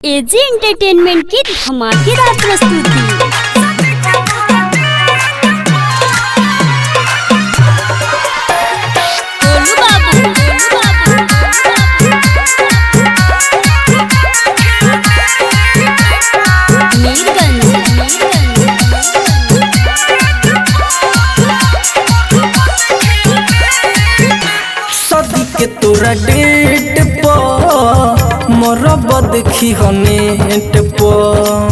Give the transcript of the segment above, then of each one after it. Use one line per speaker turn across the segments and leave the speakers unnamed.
AG entertainment की धमाकेदार प्रस्तुति। गोलू बाबू, मीरगंज।
सदी के तोरा डेट पर मरब देखी हो नेट पर।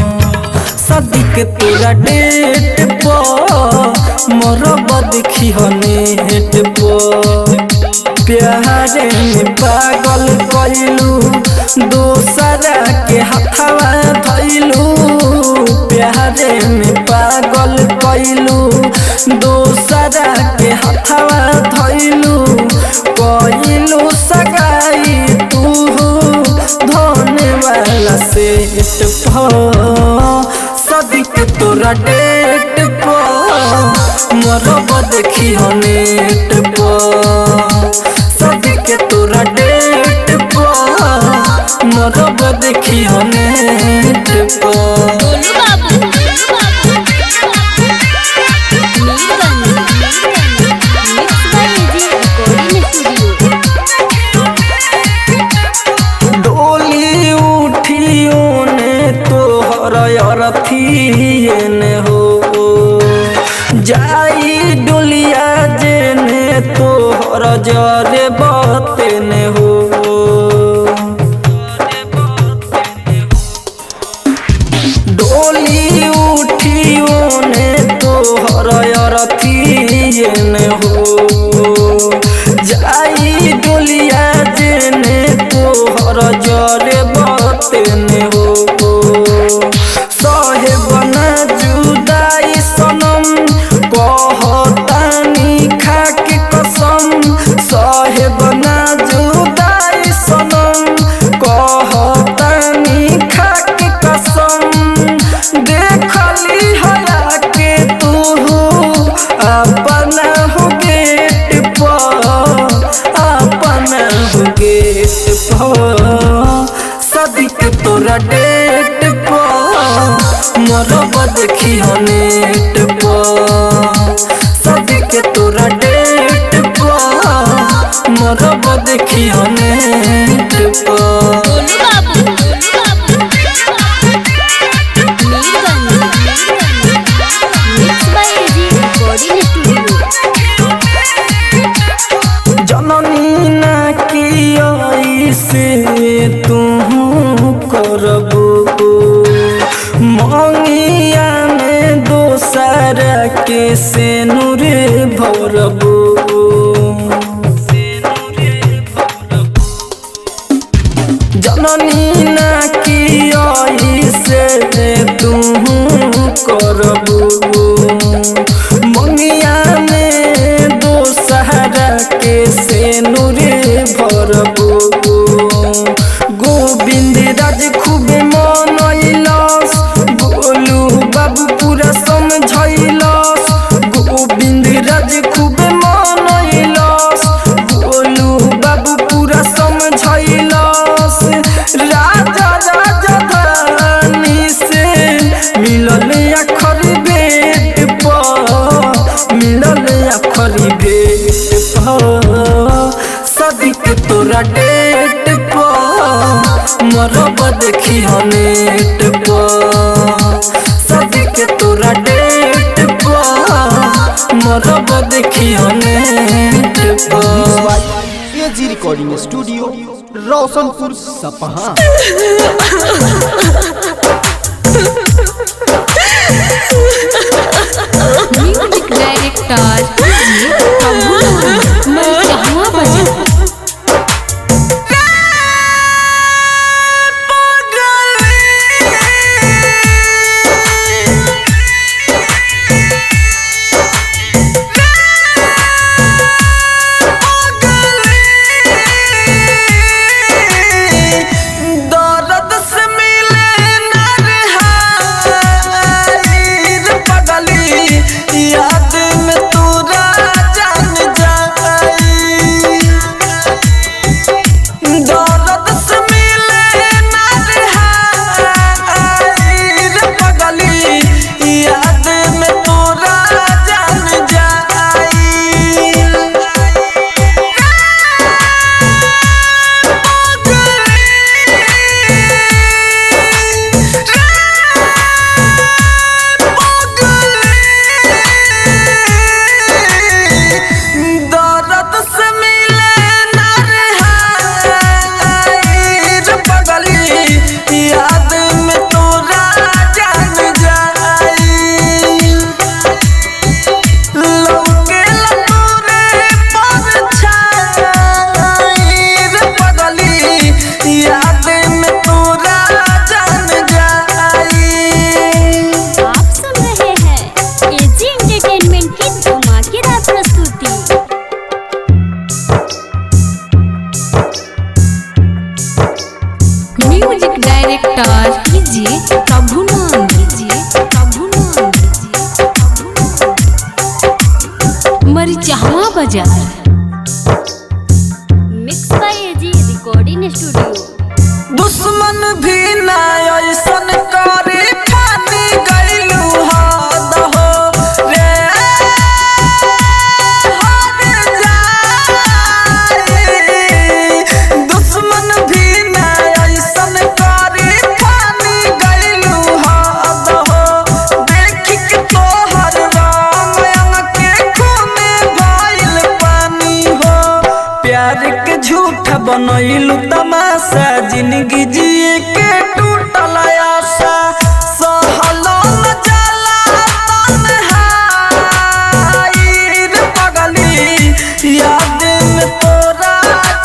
सदी के तोरा डेट पर मरब देखी हो नेट पर। प्यारे में पागल कइलू दोसरा के हथवा धइलू। प्यारे में पागल कइलू दोसरा के हथवा धइलू। कइलू सगाई तू धोने वाला सेट सदी के तोरा डेट पर मरब देखी हो नेट पर। सदी के तोरा डेट पर मरब देखी हो नेट पर।
Golu Babu, Mirganj. Mix by AG recording studio.
डोली उठियो ने तोहर अरथिए ने हो। जाई डोलिया जेने तोहर जरे बते ने हो। डोली उठियो ने तोहर अरथिए ने हो। जाई डोलिया जेने तोहर जरे बते ने हो। सहे बना जुदाई सनम कहतानी खाके कसम। सहे बना जुदाई सनम कहतानी खाके कसम। देखली हया के तू अपना हो गेट पर। अपना हो गेट पर सदी के तोरा डेट पर मरब देखी हो नेट पर। सदी के तोरा डेट पर मरब देखी हो नेट पर।
Golu Babu, Mirganj. Mix by AG recording studio.
जननी ना की से तू करबू। मंगिया में दोसरा के से नूरे भरबू। जननी ना की से तू करबू। मंगिया में दोसरा के से नूरे भरबू। गोविंद राज खूबे मनैलस। गोलू बाबू पूरा समझैलस। गोविंद राज खूबे मनैलस। गोलू बाबू पूरा समझैलस। राजा राजधानी से मिलल आखरी भेट पर। मिलल आखरी भेट पर सदी के तोरा डेट पर मरब देखी हो नेट पर। सदी के तोरा डेट पर मरब देखी हो नेट पर।
AG recording studio Roshanpur Sapaha.
Music director मरजहवा बजा।
दर्द याद में तोरा जान जाई लौके लतूरे पर छाई रे पगली याद में तोरा जान जाई।
आप सुन रहे हैं एजी एंटरटेनमेंट की धमाकेदार प्रस्तुति। म्यूजिक डायरेक्टर कीजिए प्रभुनंद मरिचहवा बाजार। Mix by AG recording studio.
दुश्मन भी ना ऐसन करे खानी गइलू हद हो रे हद जाई दुश्मन भी ना ऐसन करे खानी गइलू हद हो देख के तोहर राम के खूने भइल पानी हो प्यार के झूठ बनैलू तमाशा जिंदगी जिए के टूटल आशा सहलो न जाला तन्हाई रे पगली याद में तोरा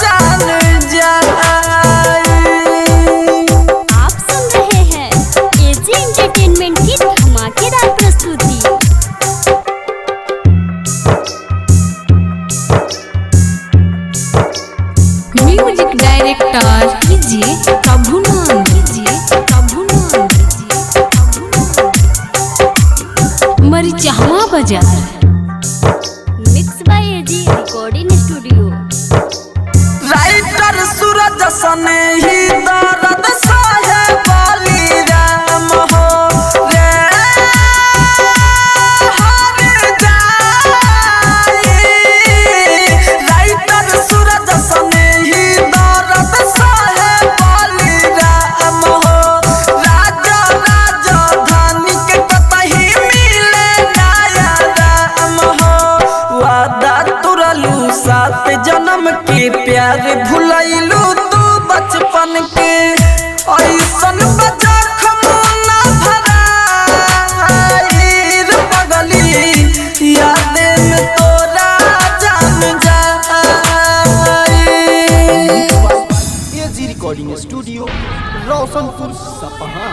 जान जाई।
आप सुन रहे हैं एजी एंटरटेनमेंट की धमाकेदार प्रस्तुति। म्यूजिक डायरेक्टर कीजिए प्रभुनंद मरिचहवा बाजार। Mix by AG recording studio.
Writer Suraj सने ही दर्द सहे वाली राम हो रे हर जाई राइटर सूरज सने ही दर्द सहे वाली राम हो राजा राजधानी के कतही मिले नया राम हो वादा तुरलू सात जन्म के प्यार भुलैलू तू बचपन के ऐसन बजा खमोना भराई रे पगली याद में तोरा जान जाई।
एजी रिकॉर्डिंग स्टूडियो रोशनपुर सपहा।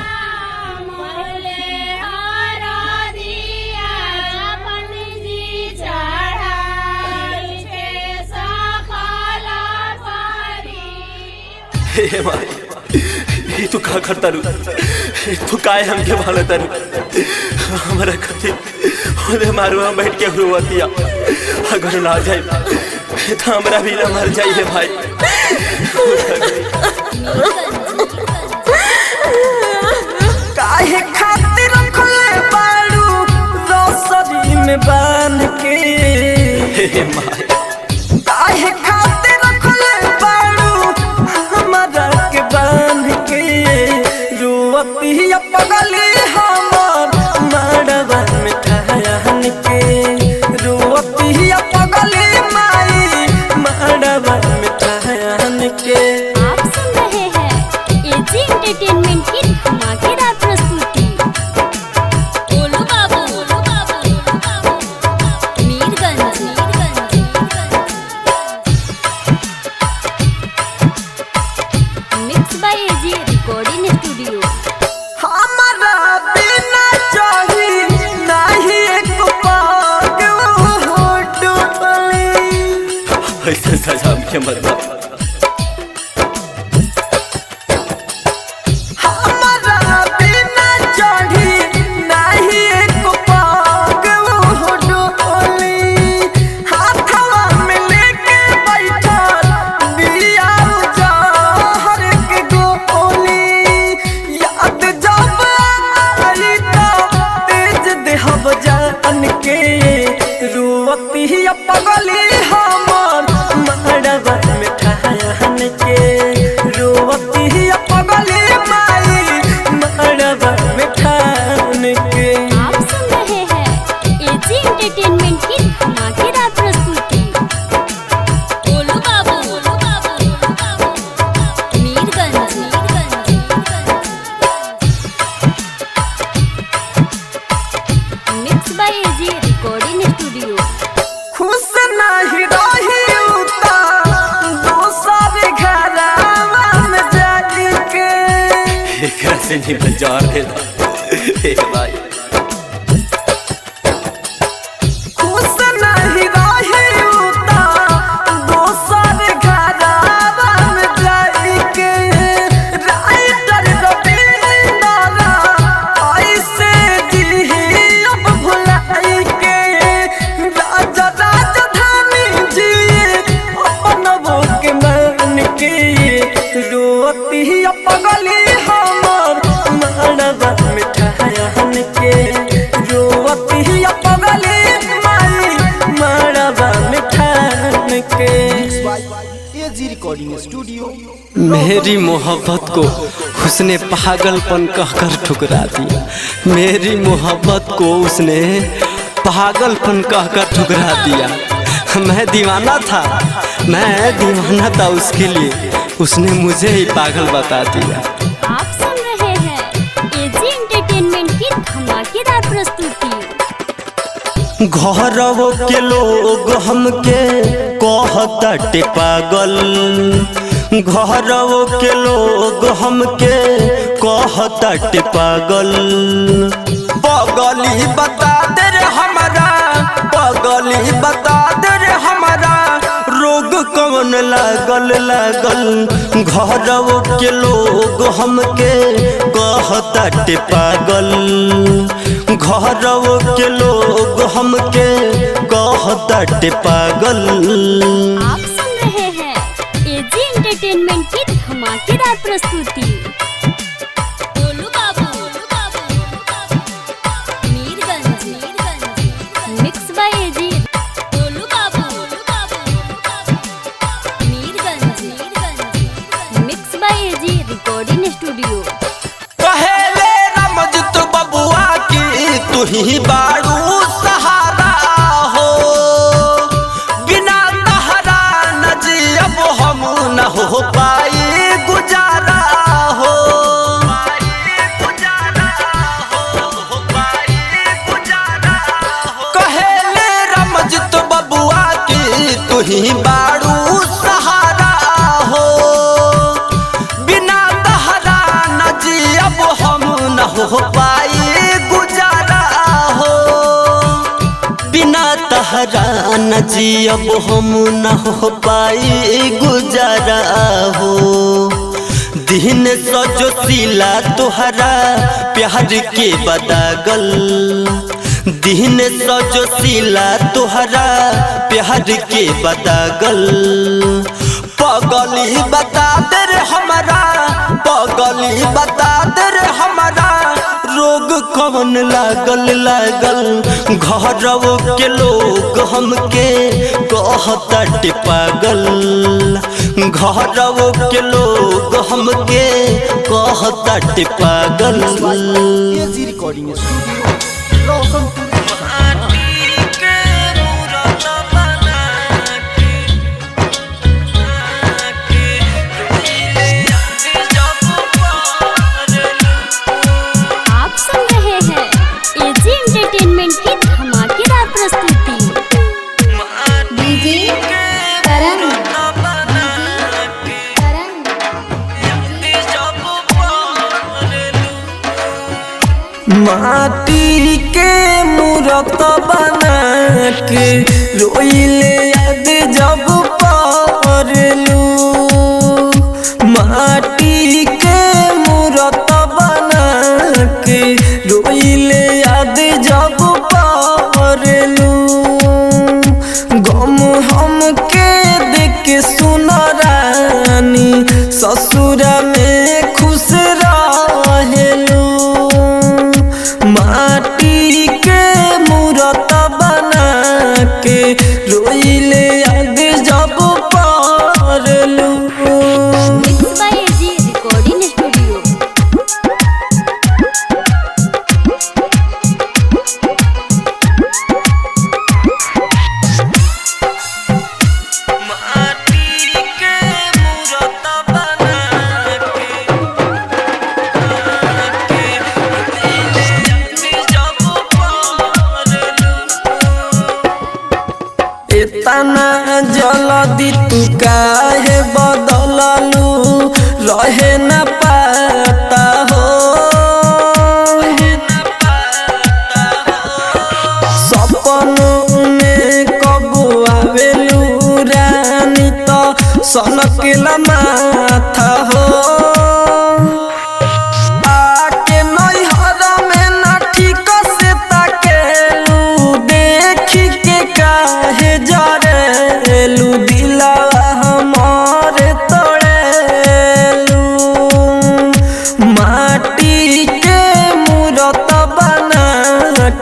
हे माई ये तू का करता रू तू काय हमके भालता रू हमारा कथी ओदे मारू हम बैठ के हुआतिया अगर ना जाए तो हमरा भी ना मर जाइए भाई।
काहे खातिर रखले बाड़ू रोसरी में बांध के
हे माई
काहे खातिर रखले बाड़ू हमरा के बांध के रुवतिया पगली हमर मड़वा में ठहन के रुवतिया पगली माई मड़वा में ठहन के।
आप सुन रहे हैं एजी एंटरटेनमेंट की धमाकेदार प्रस्तुति। Golu Babu Mirganj. Mix by AG recording studio.
हमारा बिना चाही नहीं एक पाग हो डुबली
ऐसे सजा के मतलब
हमारा बिना चाही नहीं एक पाग हो डुबली हाथवा में लेके बैठल बिया जहर के गोली याद जब आई तो तेज देहब जान के रुवती पगली हमर मड़वा में
ऐसे नहीं बजार दे हे भाई
खुश नहीं रही उता दोसर घरवा में जाके राइटर रविंद्र ऐसे जी अब भुलाई के राजा राजधानी जी अपन वो के मन के रोती पगली हमर मड़वा मिठायन के रोती पगली माई मड़वा मिठायन के।
AG recording studio.
मेरी मोहब्बत को उसने पागलपन कहकर ठुकरा दिया। मेरी मोहब्बत को उसने पागलपन कहकर ठुकरा दिया। मैं दीवाना था उसके लिए, उसने मुझे ही पागल बता दिया।
आप सुन रहे हैं एजी एंटरटेनमेंट की धमाकेदार प्रस्तुति।
घरवो के लोग हमके कहताटे पागल, घरवो के लोग हमके कहताटे पागल। पगली बता दे रे हमारा, पगली बता दे रे हमारा रोग कौन लागल लागल। घरवो के लोग हमके कहताटे पागल, घरवो के लोग हमके कहताटे पागल।
आप सुन रहे हैं एजी एंटरटेनमेंट की धमाकेदार प्रस्तुति। Golu Babu Mirganj mix by AG. Golu Babu Mirganj mix by AG recording studio.
कहेले रमजत बबुआ की तू ही बारू सहारा हो, बिना तहरा न जियब हम न हो पाई गुजारा हो। कहेले रमजत बबुआ की तू ही बारू सहारा हो, बिना तहरा न जियब हम न हो पाई गुजारा हो। बिना तहरा न जियब हम न हो पाई गुजारा हो। दिन सजो सिला तोहरा प्यार के बदागल, दिन सजो सिला तोहरा प्यार के बदागल। पगली बता दे रे हमारा, पगली बता दे रे हमारा रोग कौन लागल लागल। घरवो के लोग हमके कहताटे पागल, घरवो के लोग हमके कहताटे पागल।
AG recording studio Roshanpur.
आप सुन रहे हैं एजी एंटरटेनमेंट की धमाकेदार प्रस्तुति।
डीजे करण
माटी के मूरत बना के रोइले याद जब पड़लू। माटी के मूरत बना के रोइले याद जब पड़लू। गम हमके देख सुन रानी ससुर में खुश रहेलू। माटी के मूरत बना के रोइले याद जब पड़लू।
Mix by AG recording studio.
इतना जल्दी तू काहे बदललू, रहे न पाता हो माटी के मूरत बना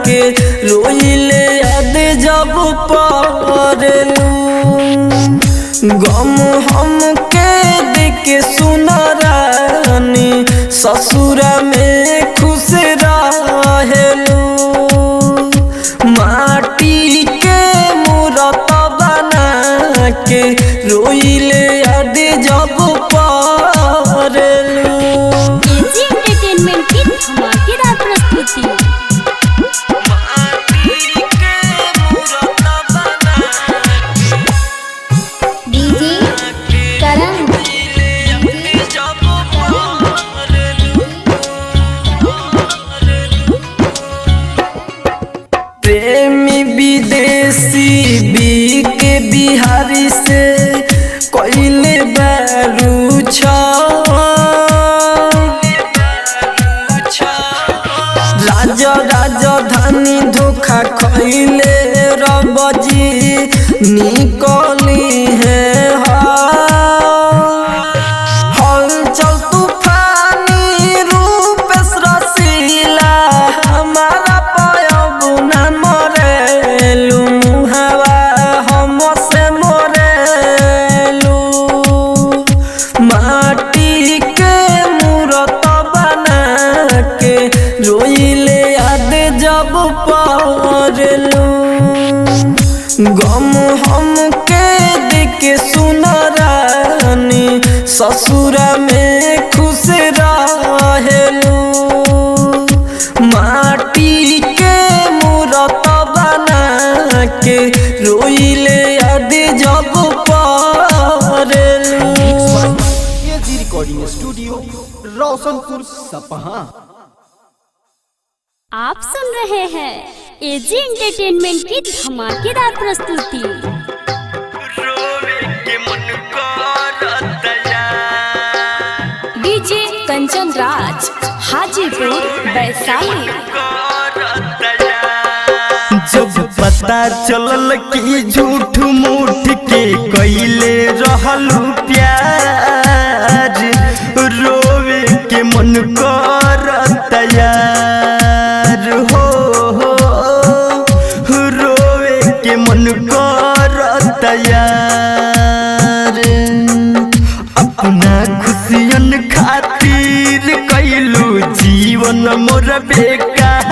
के रोइले याद जब पड़लू गम हमके देके सुना रानी ससुरा में खुश रहेलू माटी के मूरत बना के रोइले याद जब पड़लू।
एजी एंटरटेनमेंट की धमाकेदार प्रस्तुति। डीजे करण
प्रेमी विदेशी बी के बिहारी से कोइले बारू राजा राजधानी धोखा खइले रबजी निकली है हलचल तूफानी रूप रसीला हमारा पयबुना मरेलू मुहावा हम से मरेलू माटी के मूरत बना के रोइले याद जब पड़लू गम हमके देके सुना रानी ससुरा में खुश रहेलू माटी के मूरत बना के रोइले याद जब पड़लू।
एजी रिकॉर्डिंग स्टूडियो रोशनपुर सपहा।
आप सुन रहे हैं एजी एंटरटेनमेंट की धमाकेदार प्रस्तुति। डीजे कंचन राज हाजीपुर वैशाली।
जब पता चलल कि झूठ मूठ के कइले रहलू प्यार रोवे के मन करत यार हो रोवे के मन करत यार अपना खुशियन खातिर कइलू जीवन मोर बेकार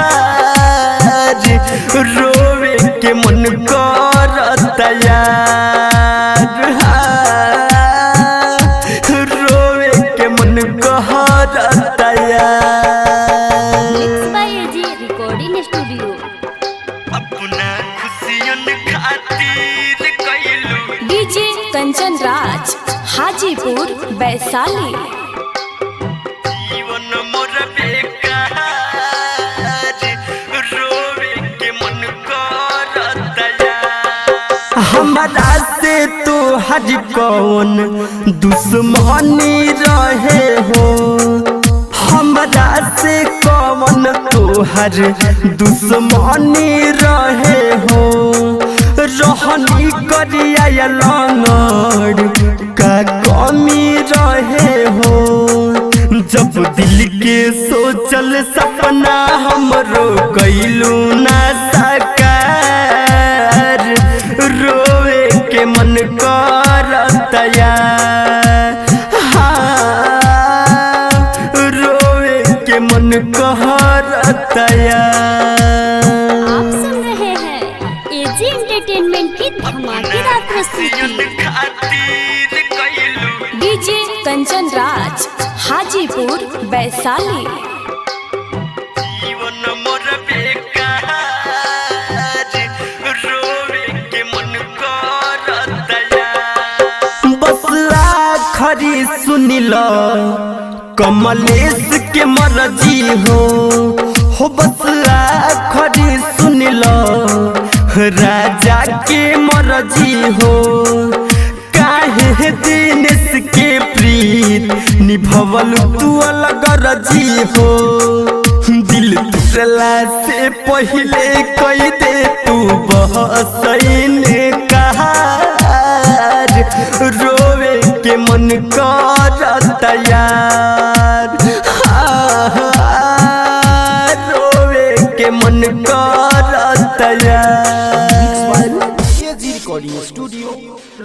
रोवे के मन करत यार रोवे के मन करत यार।
Mix by AG recording studio.
अपना खुशियन खातिर कइलू
डीजे कंचन राज हाजीपुर वैशाली।
जीवन मोर बेकार रोवे के मन करत यार। हमरा से तो हज कौन दुश्मनी रहे हो हमरा से कौन तोहर दुश्मनी रहे हो रहनी करिया लंगड़ का कमी रहे हो जब दिल के सोचल सपना हमरो कइलू ना साकार रोवे के मन करत यार रोवे के मन करत यार।
आप सुन रहे हैं एजी एंटरटेनमेंट की धमाकेदार प्रस्तुति। डीजे कंचन राज हाजीपुर वैशाली।
जीवन मोर बेकार रोवे के मन करत यार। बस आखरी सुनिल कमलेश के मर्जी हो बस आखरी सुनिल राजा के मर्जी हो काहे दिनेश के प्रीत निभवल तू अलग रजी हो दिल तुरला से पहले कई दे तू बहसैन कहार रोवे के मन करत यार के मन करता
एजी रिकॉर्डिंग स्टूडियो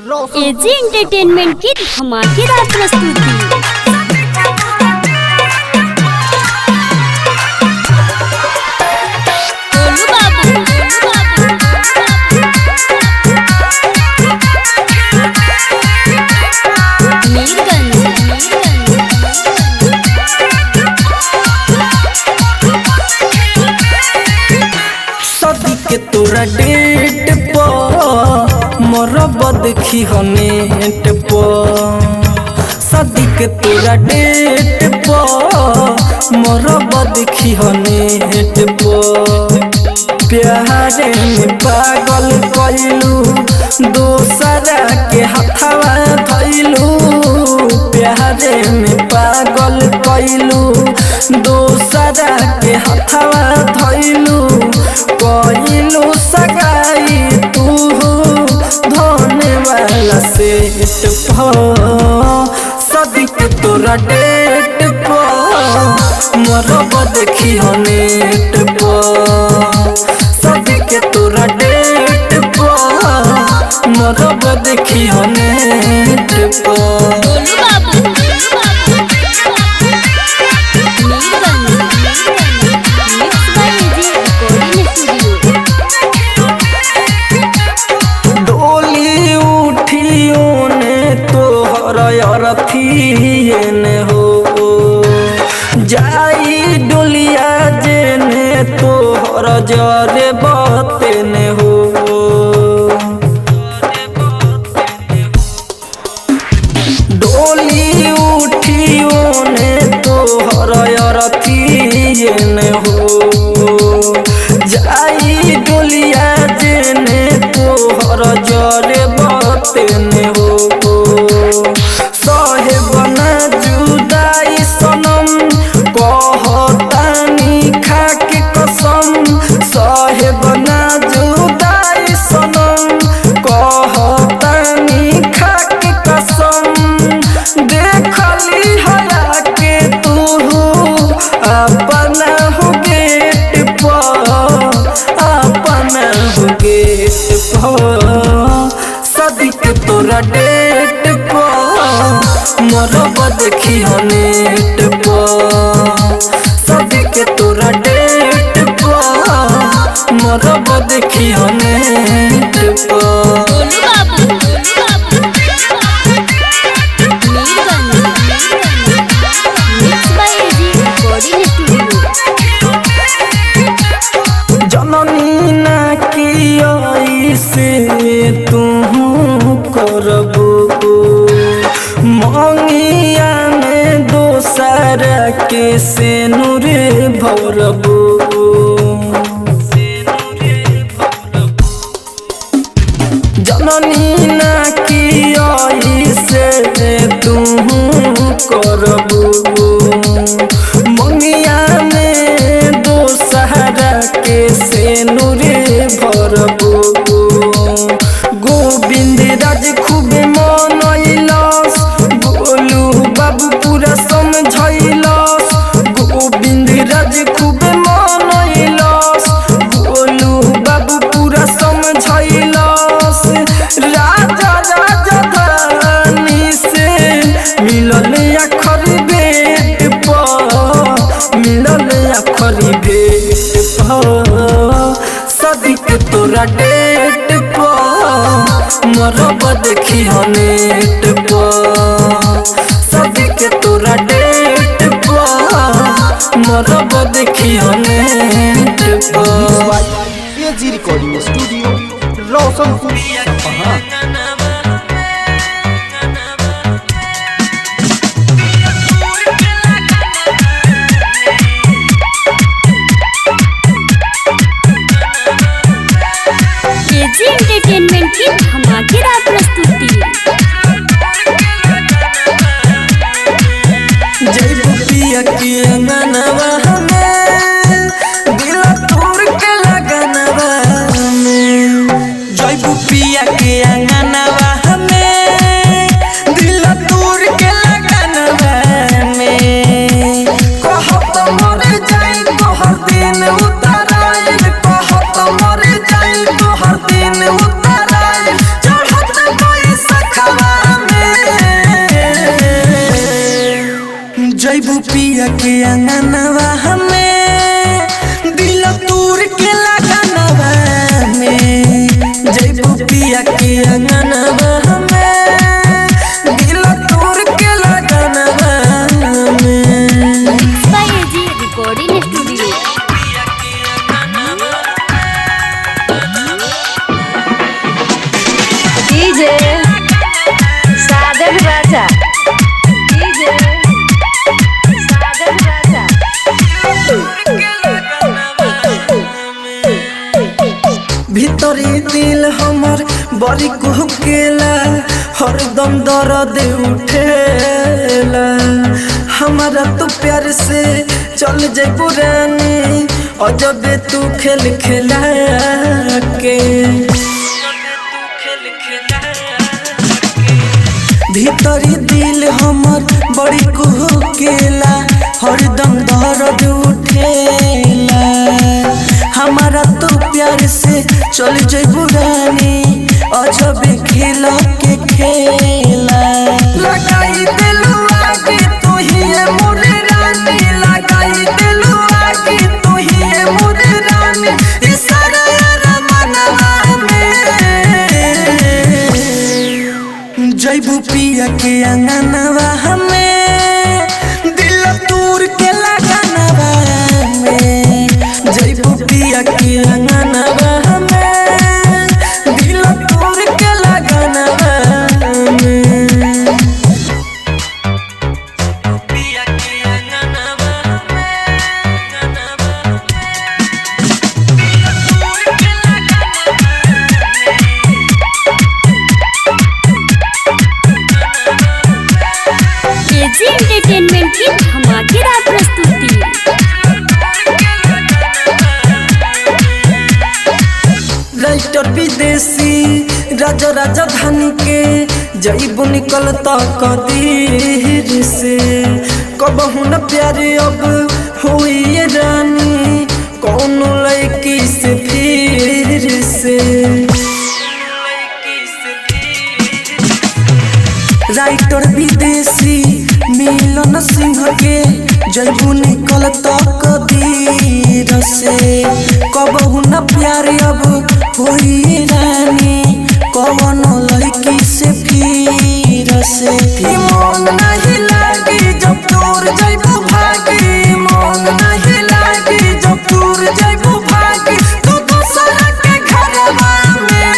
रोशन
एजी एंटरटेनमेंट की धमाकेदार प्रस्तुति। गोलू बाबू,
सदी के तोरा डेट पर मरब देखी हो नेट पर सदी के तोरा डेट पर मरब देखी हो नेट पर प्यारे में पागल कइलू दोसरा के हथवा धइलू प्यारे में पागल कइलू दोसरा के हथवा धइलू कइलू सगाई तू धोने वाला सेट सदी के तोरा डेट पर मरब देखी हो नेट पर सदी के तोरा डेट पर मरब देखी हो नेट पर
Golu Babu, mix by AG recording studio.
डोली उठियो ने तोहर अरथिए ने हो जाई डोलिया जेने तोहर जरे बते ने हो डोली उठियो ने तोहर अरथिए ने हो जाई डोलिया जेने तोहर जरे बते ने हो सहे बना जुदाई सनम कहतानी खाके कसम सहे बना जुदाई सनम कहतानी खाके कसम देखली हया के तू अपना हो गेट पर अपना हो गेट पर सदी के तोरा डेट पर मरब देखी हो नेट पर सदी के तोरा डेट पर मरब देखी हो नेट पर
Golu Babu, mix by AG recording studio.
जननी ना की से तू करबो मंगिया में दोसर के से नूरे भरबो जननी ना की से तू करबो मंगिया में दोसर के से नूरे भरबो गोविंद राज खूबे मनैलस गोलू बाबू पूरा समझैलस गोविंद राज खूबे मनैलस गोलू बाबू पूरा समझैलस राजा राजा धानी से मिलल आखरी भेट पर मिलल आखरी भेट पर सदी के तोरा डेट पर मरब देखी हो नेट पर सदी के तोरा डेट पर मरब देखी हो नेट पर
एजी रिकॉर्डिंग स्टूडियो रोशनपुर सपहा।
एजी एंटरटेनमेंट की धमाकेदार प्रस्तुति।
जय बुपिया की अंगनवा हमें दिल तोड़ के लगनवा में जय बुपिया के अंगनवा के अंगनवा हमें दिल तूर के लगनवा में जैबू पिया के अंगनवा हमें दिल तूर के लगनवा में।
जी रिकॉर्डिंग स्टूडियो।
डीजे साजन राजा, डीजे साजन राजा।
भीतरी दिल हमर बड़ी कुहकेला हरदम दर्द उठेला हमारा तो प्यार से चल जाए पुरानी अजबे तू खेल खेला के। भीतरी दिल हमर बड़ी कुहकेला हरदम दर्द उठेला हमारा तो प्यार से चल जाए पुरानी अजबे खेला के खेला। लगाई दिलवा के तू ही है मोरे रानी, लगाई दिलवा के तू ही है मोरे रानी इशारा रमनवा में जैबू पिया के अंगनवा हमें दिल तूर के लगनवा में जैबू पिया के अंगनवा हमें दिल तूर के लगनवा में। पिया के अंगनवा
एजी एंटरटेनमेंट की धमाकेदार प्रस्तुति।
राइटर विदेशी राजा राजधानी के जईबू निकल कदीर से कबहू न प्यारे अब हुई रानी कौन लड़की से फिर से। राइटर विदेशी मिलन सिंह के जईबू निकल कदीर से कबहू न प्यारे अब होई रानी कौन लड़की से फिर से। मन नहीं लागी जब दूर जईबू भागी, मन नहीं लागी जब दूर जईबू भागी तू दूसरा के घरवा में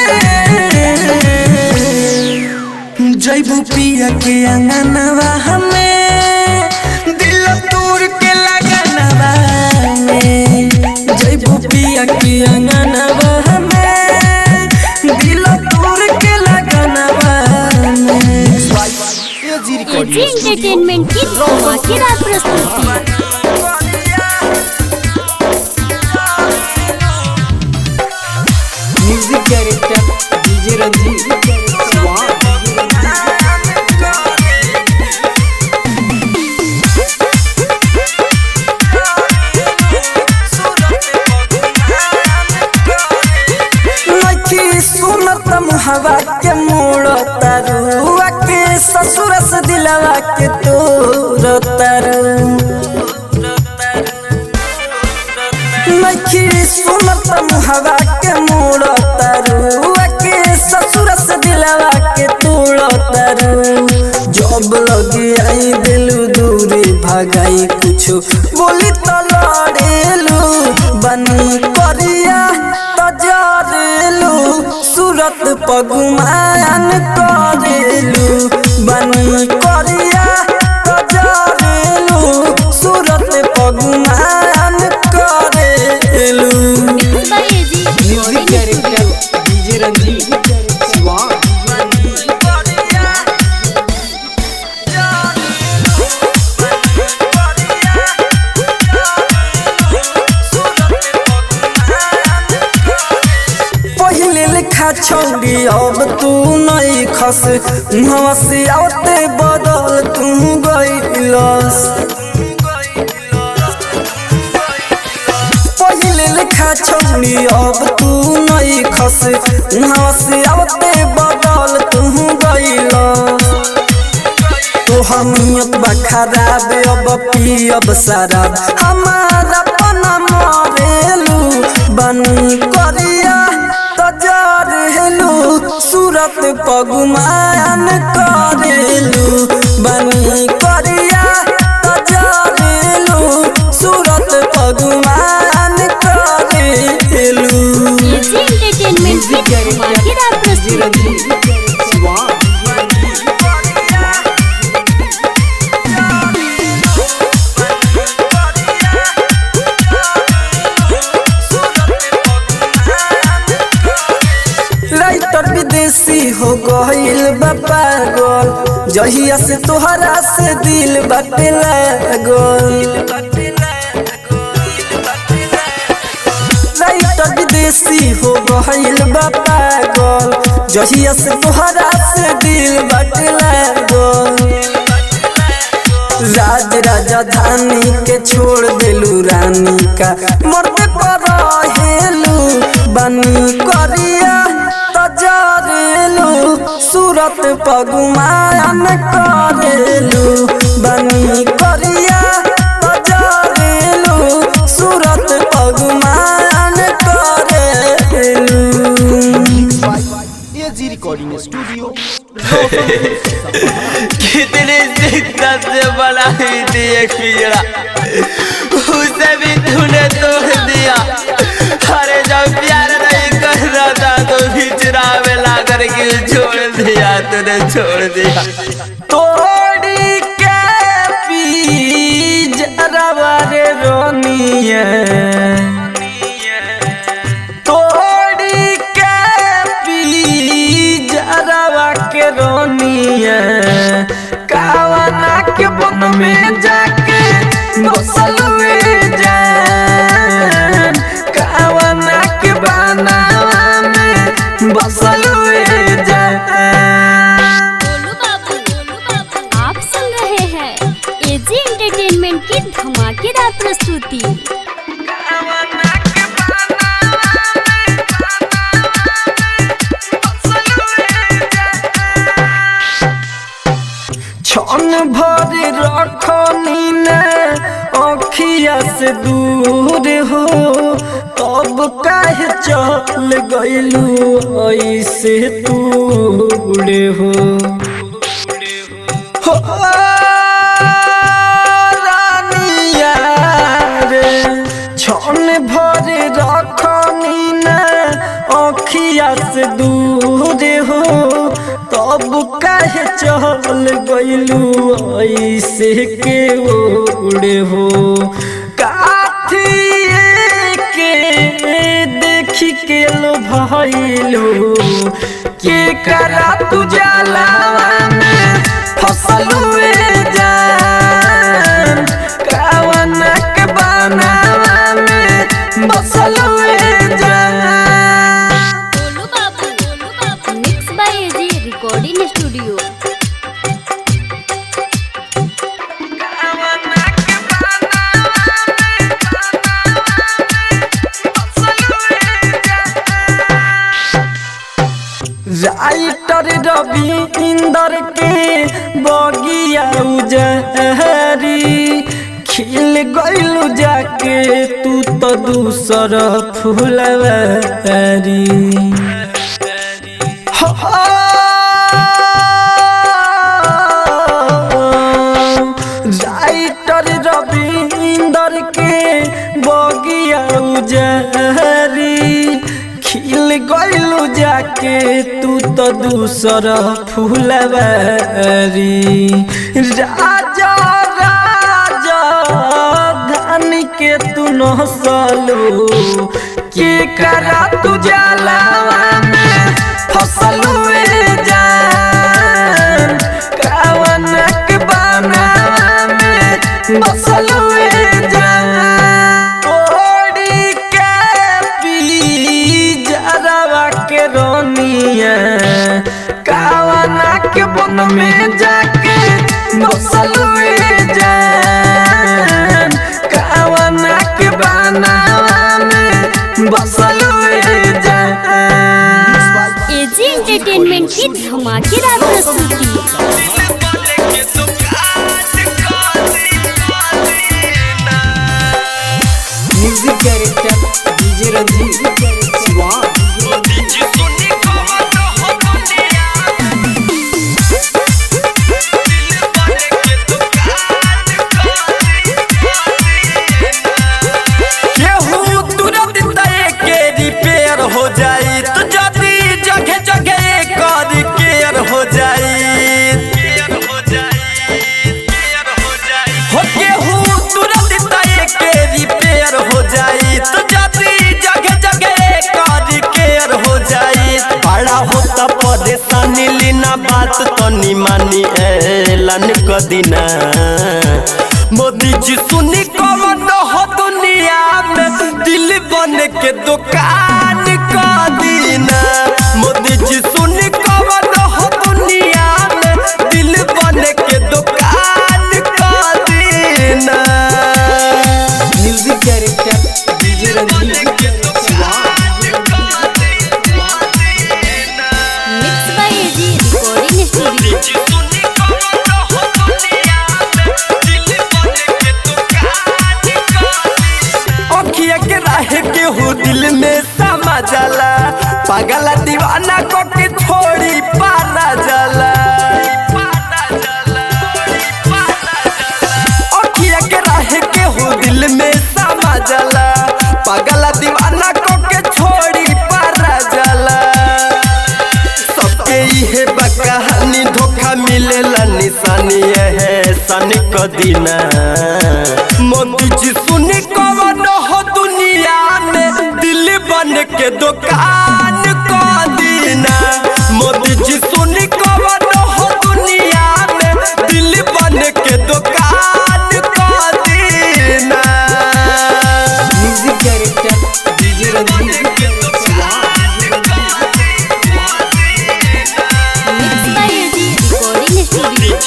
जईबू पिया के अंगनवा हमें दिल तूर के लगनवा में जईबू पिया के अंगनवा हमें दिल तूर के लगनवा में।
एजी रिकॉर्डिंग
एजी एंटरटेनमेंट की धमाकेदार प्रस्तुति।
म्यूजिक डायरेक्टर डीजे रंजीत स्वाद।
सुनत हवा के मोड़ तरुआ के ससुर से दिलवा के तोर तरु नखी सुनत हवा के मोड़ तरुआ के ससुर से दिलवा के तोड़ तरु जब लगी आई दिलू दूरी भगाई कुछ बोली तो लड़ेलू बनी करिया तजरेलू सूरत पगुमान करेलू बनी करिया तजरेलू सूरत पगुमान करेलू।
AG
music director DJ Ranjit स्वाद।
छौड़ी अब तू नहीं खस हवसी आते बदल तू गईलस पहले लिखा छौड़ी अब तू नहीं खस हवसी आते बदल तू गईलस तोहर नियत बा खराब अब पियब शराब हमारा पना मरेलू बनी करिया तजरेलू सूरत पगुमान करेलू बनी करिया तजरेलू सूरत पगुमान करेलू।
एजी एंटरटेनमेंट की धमाकेदार प्रस्तुति।
राइटर विदेशी हो गइल बा पागल जहिया से तोहरा से दिल बाटे लागल। राइटर विदेशी हो गइल बा पागल जहिया से तोहरा से दिल बाटे लागल। राज राजधानी के छोड़ देलू रानी का मरते पर हेलू बनी करिया तजरेलू सूरत पगुमान करेलू बनी करिया तजरेलू सूरत पगुमान करेलू।
एजी रिकॉर्डिंग स्टूडियो
कितनी शिद्दत से बनाई थी एक पिंजरा उसे भी तूने तोड़ दिया। अरे जब प्यार नहीं कर रहा था तो बिचरा में ला कर के छोड़ दिया तूने छोड़ दिया।
तोड़ी के पिंजरा रे रोनिया तोड़ी के पिंजरा के रोनिया कावना के बन में जाके बसल जान कावना के बनावा में बसल जान।
गोलू बाबू आप सुन रहे हैं एजी एंटरटेनमेंट की धमाकेदार प्रस्तुति।
छन भर रखनी न अखिया से दूर हो तब काहे चल गइलू ऐसे दूर हो। रानिया रे छन भर रखनी न अखिया से दूर हो तब काहे चल गइलू ऐसे के ओड़े हो। काठिए के देखी के लो भइलू के करा तू जलावा में फसलुए जान कावना के बनावा में बसलुए जान।
Golu Babu mix by AG recording studio.
Writer Ravi Inder के बगिया उजहरी खिल गइलू जाके तू तो दूसर फुलवारी। राइटर रवि इंदर के बगिया उजहरी खिल गइलू जाके तू तो दूसर फुलवारी। राजा राजा धान के तू नसलू के करा तू जलावा में फसलुए जान कावना के बनावा में बसलुए जान। तोड़ी के पिंजरा के रोनिया कावना के बन में जाके बसलुए जान कावना के बनावा में बसलुए जान।
एजी एंटरटेनमेंट की धमाकेदार प्रस्तुति।
म्यूजिक डायरेक्टर डीजे रंजीत शिवान हो जाई तो जदी जगह जगह कर केयर हो जाई हो केहू तुरंत तय के रिपेयर हो जाई तो जदी जगह जगह कर केयर हो जाई बड़ा होता परेशानी लीना बात तो नी मानी ऐलान कर दिना मोदी जी सुनी कौन हो दुनिया में दिल बन के दुकान का दीना मोदी जी सुनी कौन हो दुनिया में दिल बन के दुकान का दीना music director DJ Ranjit
mix by AG recording studio.
केहू दिल में समा जाला पागला दीवाना को के छोड़ी पारा जाला अखिया के राहे केहू दिल में समा जाला पागला दीवाना को के छोड़ी पारा जाला सबके इहे बकहानी धोखा मिलेला निशानी है सन को दीना मोदी जी सुनी कौन हो दुनिया में दिल बन के दुकान को दीना मोदी जी सुनी कौन हो दुनिया में दिल बन के दुकान को दीना music director DJ Ranjit
mix by AG recording studio.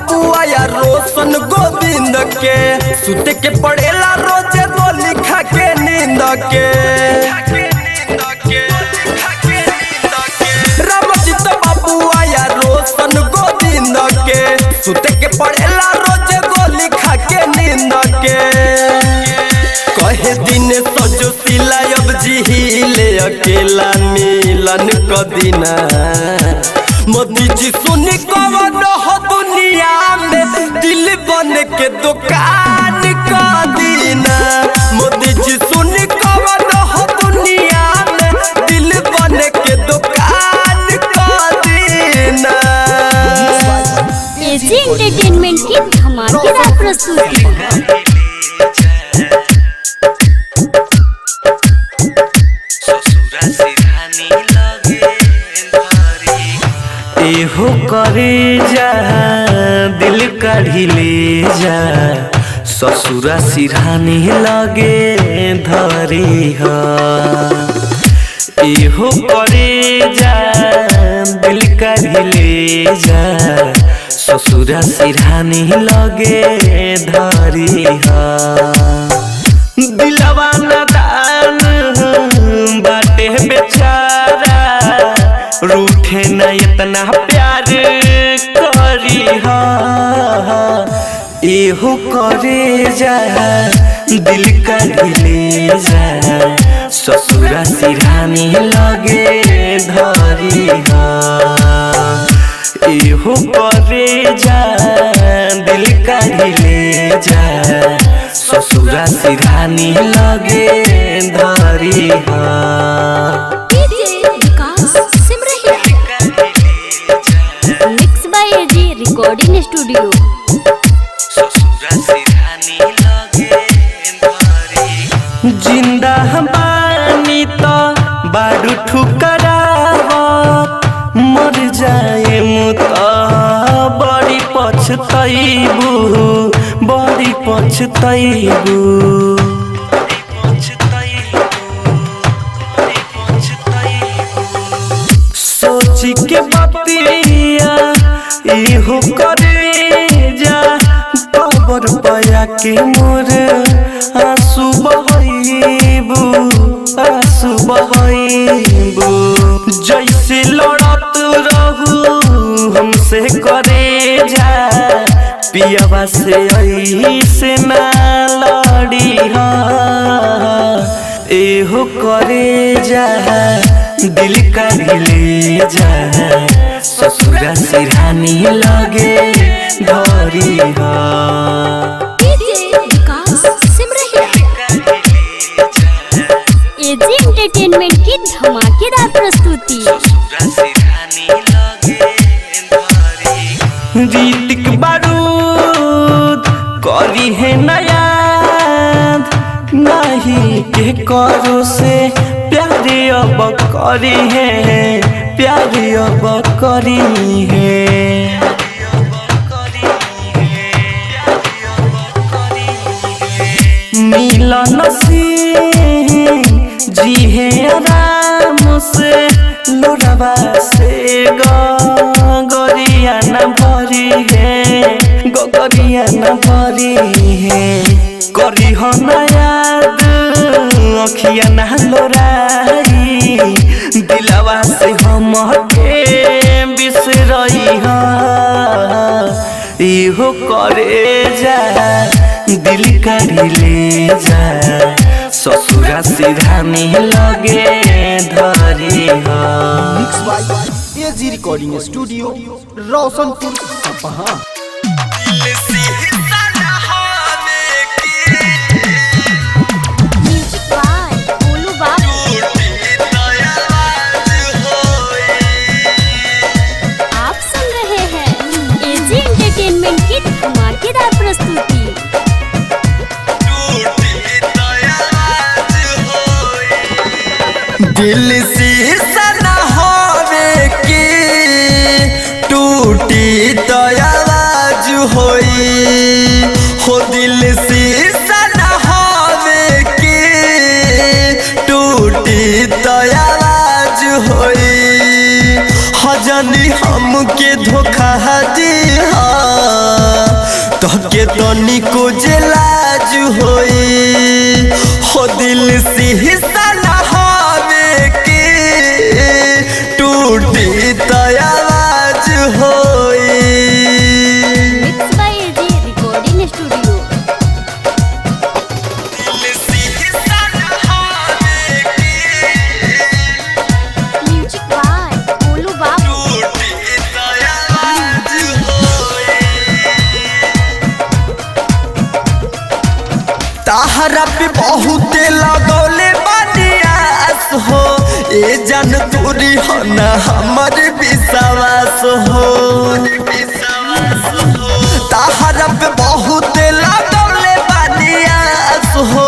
Roshan Govind के सुते के पड़ेला रोजे गोली खा के नींद के रामजीत बाबू आया रोशन गोविंद के सुते के पड़ेला रोजे गोली खा के नींद के कहे दिन सजो सिला अब जिहिले अकेला मिलन क दिना मोदी जी सुनी कौन हो दुनिया में दिल बन के दुकान का दीना मोदी जी सुनी कौन हो दुनिया में दिल बन के दुकान का दीना
एजी एंटरटेनमेंट की धमाकेदार प्रस्तुति।
एहो करे जा दिल काढ़ी ले जा ससुरा सिरहानी लगे धरी हा एहो करे जा दिल काढ़ी ले जा ससुरा सिरहानी लगे धरी हा दिलवा नादान बाटे बेचारा रूठे न इतना प्यार करी हा एहो करे जा दिल का ले जा ससुरा सिरहानी लगे धरी हा एहो करे जा दिल का ले जा ससुरा सिरहानी लगे धरी हा
mix by AG recording studio.
जिंदा बानी तो बाडू ठुकरावत मर जाए मुता बड़ी पछतैबू बड़ी पछतैबू सोच के बतिया इहो करे जा कबर पया के मोर आंसू बहैबू आंसू बहैबू जैसे लड़त रहू हमसे से करे जा पियावा से ऐसे ना लड़ी हा एहो करे जा दिल का ले जा ससुरा सिरहानी लगे धरी हा
एजी एंटरटेनमेंट की धमाकेदार प्रस्तुति।
रीतिक बारूद करी है नया नहीं के करो से प्यारे अब करी है प्यारे अब करी है मिलन से जी है आराम से लोड़वा से गरिया न भरी है गरिया न भरी है करी हो न याद अखिया न लोराई दिलवा से हम के बिसरई हा इहो करे जा दिल करी ले जा ससुरा सिरहानी लगे धरी हा।
Mix by AG recording studio Roshanpur Sapaha.
Music by Golu बाबू। आप सुन रहे हैं एजी एंटरटेनमेंट की धमाकेदार प्रस्तुति।
दिल शीशा न होवे की टूटी तो आवाज होई हो दिल शीशा न होवे की टूटी तो आवाज होई हजनी हमके धोखा दी तो के तनी को जलाज होई हो दिल शीशा न टूटी तो आवाज होई।
Mix by AG recording studio. Music by Golu Babu.
ताहरा पे बहुत लगौले बानियास हो ए जन तोरी हो न हमर विश्वास हो ताहरा पे बहुत लगौले बानियास हो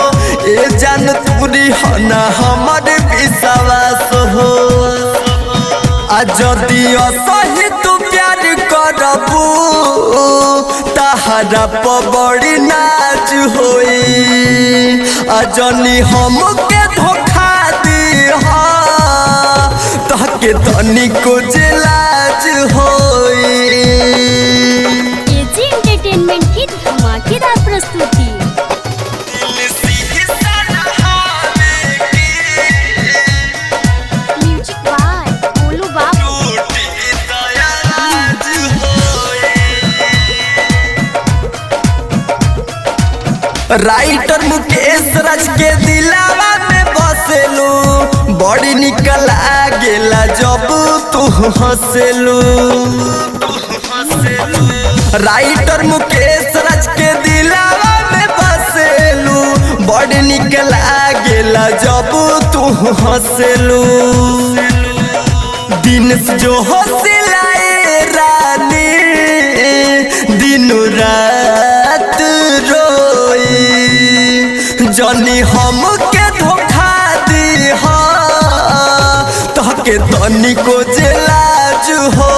ए जन तोरी हो न हमर विश्वास हो आ जदि असही तू प्यार करबू ताहरा पर बड़ी नाच होई अजनी हमके धोखा दी तहके तनी को लाज होई।
एजी एंटरटेनमेंट की धमाकेदार प्रस्तुति। म्यूजिक बाय गोलू बाबू।
राइटर मुकेश राज के दिलावा में बसेलू बड़ी निकल गेला जब तू हंसेलू राइटर मुकेश राज के दिलावा में बसेलू बड़ी निकल गेला जब तू हंसेलू दिन जो हंसलाए रानी दिन रात जनी हमके धोखा दी तहके तनी को लाज हो